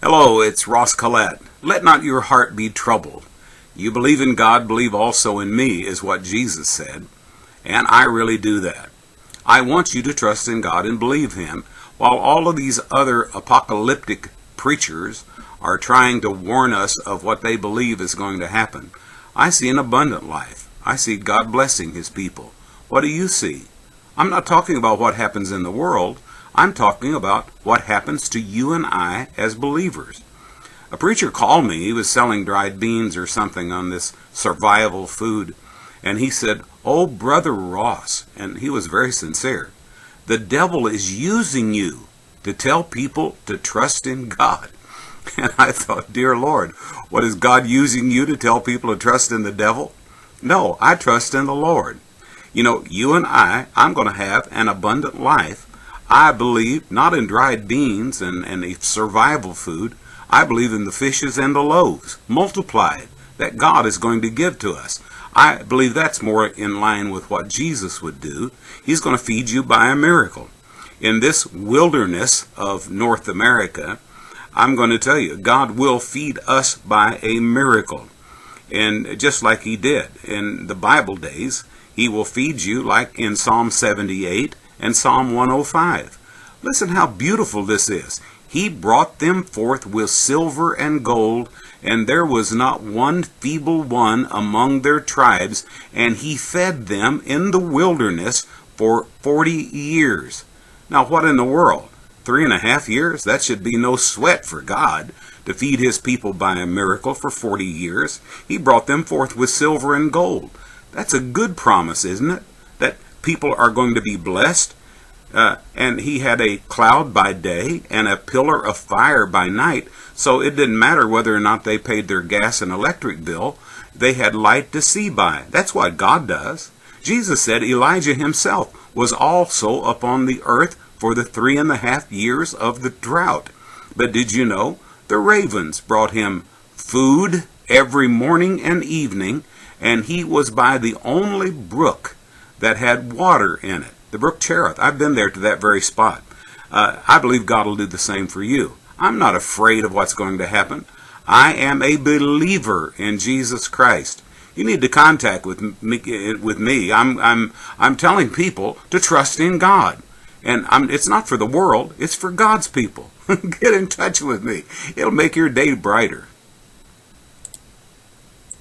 Hello, it's Ross Collette. Let not your heart be troubled. You believe in God, believe also in me, is what Jesus said. And I really do that. I want you to trust in God and believe Him, while all of these other apocalyptic preachers are trying to warn us of what they believe is going to happen. I see an abundant life. I see God blessing His people. What do you see? I'm not talking about what happens in the world. I'm talking about what happens to you and I as believers. A preacher called me. He was selling dried beans or something on this survival food. And he said, "Oh, Brother Ross," and he was very sincere, "the devil is using you to tell people to trust in God." And I thought, dear Lord, what is God using you to tell people to trust in the devil? No, I trust in the Lord. You know, you and I'm going to have an abundant life. I believe not in dried beans and a survival food. I believe in the fishes and the loaves, multiplied, that God is going to give to us. I believe that's more in line with what Jesus would do. He's going to feed you by a miracle. In this wilderness of North America, I'm going to tell you, God will feed us by a miracle. And just like He did in the Bible days, He will feed you like in Psalm 78 and Psalm 105. Listen how beautiful this is. He brought them forth with silver and gold, and there was not one feeble one among their tribes, and He fed them in the wilderness for 40 years. Now what in the world? 3.5 years? That should be no sweat for God to feed His people by a miracle for 40 years. He brought them forth with silver and gold. That's a good promise, isn't it? That people are going to be blessed. And He had a cloud by day and a pillar of fire by night, so it didn't matter whether or not they paid their gas and electric bill. They had light to see by. That's what God does. Jesus said Elijah himself was also upon the earth for the 3.5 years of the drought. But did you know the ravens brought him food every morning and evening, and he was by the only brook that had water in it, the brook Cherith. I've been there to that very spot. I believe God will do the same for you. I'm not afraid of what's going to happen. I am a believer in Jesus Christ. You need to contact with me. I'm telling people to trust in God. And it's not for the world, it's for God's people. Get in touch with me. It'll make your day brighter.